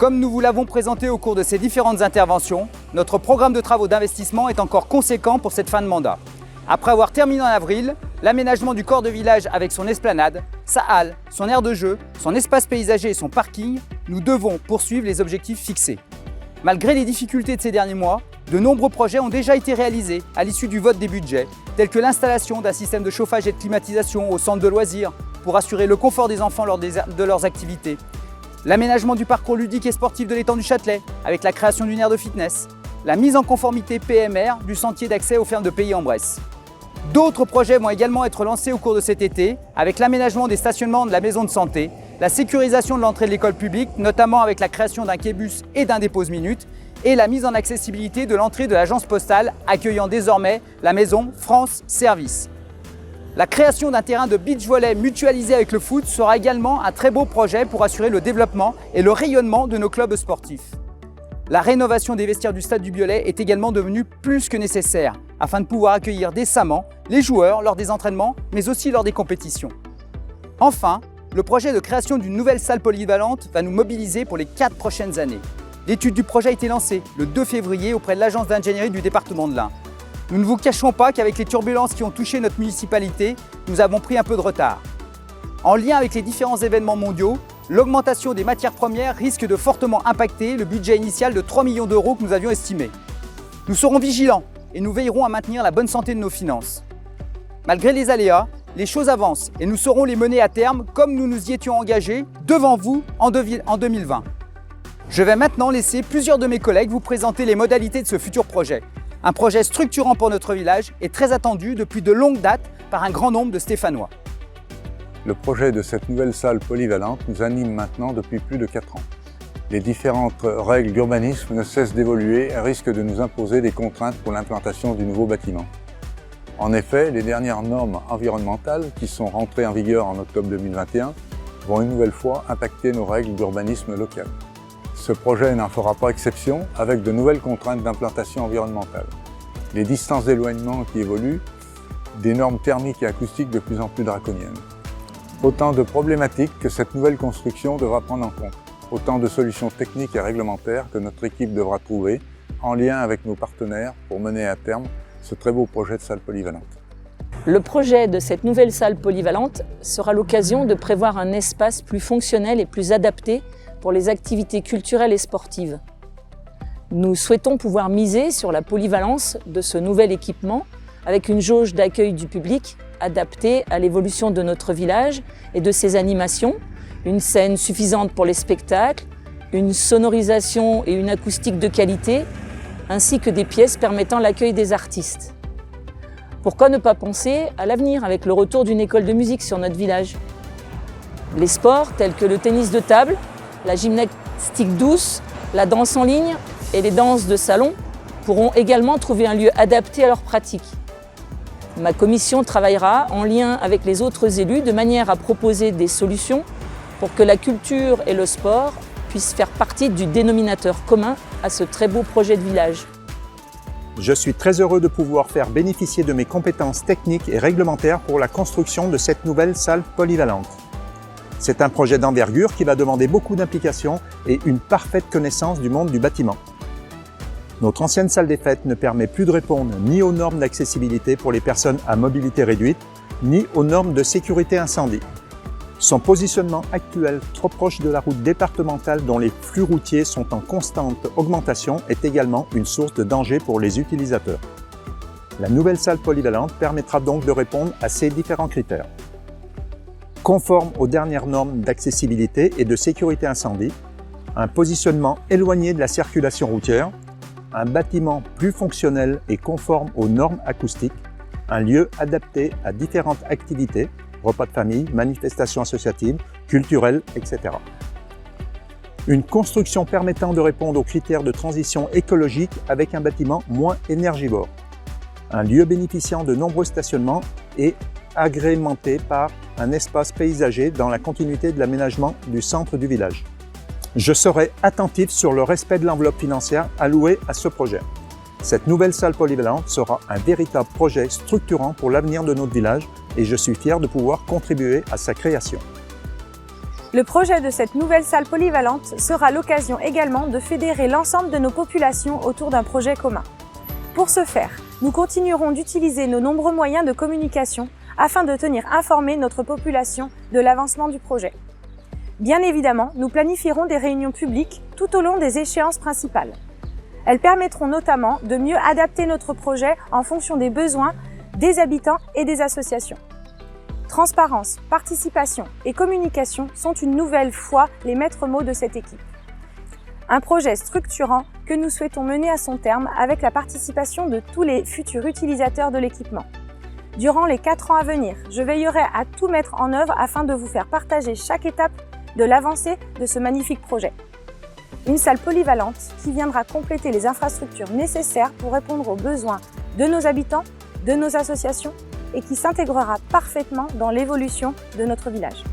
Comme nous vous l'avons présenté au cours de ces différentes interventions, notre programme de travaux d'investissement est encore conséquent pour cette fin de mandat. Après avoir terminé en avril, l'aménagement du corps de village avec son esplanade, sa halle, son aire de jeu, son espace paysager et son parking, nous devons poursuivre les objectifs fixés. Malgré les difficultés de ces derniers mois, de nombreux projets ont déjà été réalisés à l'issue du vote des budgets, tels que l'installation d'un système de chauffage et de climatisation au centre de loisirs pour assurer le confort des enfants lors de leurs activités, l'aménagement du parcours ludique et sportif de l'étang du Châtelet avec la création d'une aire de fitness, la mise en conformité PMR du sentier d'accès aux fermes de Pays-en-Bresse. D'autres projets vont également être lancés au cours de cet été avec l'aménagement des stationnements de la maison de santé, la sécurisation de l'entrée de l'école publique, notamment avec la création d'un quai-bus et d'un dépose-minute, et la mise en accessibilité de l'entrée de l'agence postale accueillant désormais la maison France Service. La création d'un terrain de beach volley mutualisé avec le foot sera également un très beau projet pour assurer le développement et le rayonnement de nos clubs sportifs. La rénovation des vestiaires du Stade du Biolay est également devenue plus que nécessaire afin de pouvoir accueillir décemment les joueurs lors des entraînements, mais aussi lors des compétitions. Enfin, le projet de création d'une nouvelle salle polyvalente va nous mobiliser pour les 4 prochaines années. L'étude du projet a été lancée le 2 février auprès de l'agence d'ingénierie du département de l'Ain. Nous ne vous cachons pas qu'avec les turbulences qui ont touché notre municipalité, nous avons pris un peu de retard. En lien avec les différents événements mondiaux, l'augmentation des matières premières risque de fortement impacter le budget initial de 3 millions d'euros que nous avions estimé. Nous serons vigilants et nous veillerons à maintenir la bonne santé de nos finances. Malgré les aléas, les choses avancent et nous saurons les mener à terme comme nous nous y étions engagés devant vous en 2020. Je vais maintenant laisser plusieurs de mes collègues vous présenter les modalités de ce futur projet. Un projet structurant pour notre village et très attendu depuis de longues dates par un grand nombre de Stéphanois. Le projet de cette nouvelle salle polyvalente nous anime maintenant depuis plus de 4 ans. Les différentes règles d'urbanisme ne cessent d'évoluer et risquent de nous imposer des contraintes pour l'implantation du nouveau bâtiment. En effet, les dernières normes environnementales qui sont rentrées en vigueur en octobre 2021 vont une nouvelle fois impacter nos règles d'urbanisme local. Ce projet n'en fera pas exception avec de nouvelles contraintes d'implantation environnementale. Les distances d'éloignement qui évoluent, des normes thermiques et acoustiques de plus en plus draconiennes. Autant de problématiques que cette nouvelle construction devra prendre en compte. Autant de solutions techniques et réglementaires que notre équipe devra trouver en lien avec nos partenaires pour mener à terme ce très beau projet de salle polyvalente. Le projet de cette nouvelle salle polyvalente sera l'occasion de prévoir un espace plus fonctionnel et plus adapté pour les activités culturelles et sportives. Nous souhaitons pouvoir miser sur la polyvalence de ce nouvel équipement avec une jauge d'accueil du public adaptée à l'évolution de notre village et de ses animations, une scène suffisante pour les spectacles, une sonorisation et une acoustique de qualité, ainsi que des pièces permettant l'accueil des artistes. Pourquoi ne pas penser à l'avenir avec le retour d'une école de musique sur notre village? Les sports tels que le tennis de table, la gymnastique douce, la danse en ligne et les danses de salon pourront également trouver un lieu adapté à leur pratique. Ma commission travaillera en lien avec les autres élus de manière à proposer des solutions pour que la culture et le sport puissent faire partie du dénominateur commun à ce très beau projet de village. Je suis très heureux de pouvoir faire bénéficier de mes compétences techniques et réglementaires pour la construction de cette nouvelle salle polyvalente. C'est un projet d'envergure qui va demander beaucoup d'implication et une parfaite connaissance du monde du bâtiment. Notre ancienne salle des fêtes ne permet plus de répondre ni aux normes d'accessibilité pour les personnes à mobilité réduite, ni aux normes de sécurité incendie. Son positionnement actuel, trop proche de la route départementale dont les flux routiers sont en constante augmentation, est également une source de danger pour les utilisateurs. La nouvelle salle polyvalente permettra donc de répondre à ces différents critères. Conforme aux dernières normes d'accessibilité et de sécurité incendie, un positionnement éloigné de la circulation routière, un bâtiment plus fonctionnel et conforme aux normes acoustiques, un lieu adapté à différentes activités, repas de famille, manifestations associatives, culturelles, etc. Une construction permettant de répondre aux critères de transition écologique avec un bâtiment moins énergivore. Un lieu bénéficiant de nombreux stationnements et agrémenté par un espace paysager dans la continuité de l'aménagement du centre du village. Je serai attentif sur le respect de l'enveloppe financière allouée à ce projet. Cette nouvelle salle polyvalente sera un véritable projet structurant pour l'avenir de notre village et je suis fier de pouvoir contribuer à sa création. Le projet de cette nouvelle salle polyvalente sera l'occasion également de fédérer l'ensemble de nos populations autour d'un projet commun. Pour ce faire, nous continuerons d'utiliser nos nombreux moyens de communication afin de tenir informée notre population de l'avancement du projet. Bien évidemment, nous planifierons des réunions publiques tout au long des échéances principales. Elles permettront notamment de mieux adapter notre projet en fonction des besoins des habitants et des associations. Transparence, participation et communication sont une nouvelle fois les maîtres mots de cette équipe. Un projet structurant que nous souhaitons mener à son terme avec la participation de tous les futurs utilisateurs de l'équipement. Durant les 4 ans à venir, je veillerai à tout mettre en œuvre afin de vous faire partager chaque étape de l'avancée de ce magnifique projet. Une salle polyvalente qui viendra compléter les infrastructures nécessaires pour répondre aux besoins de nos habitants, de nos associations et qui s'intégrera parfaitement dans l'évolution de notre village.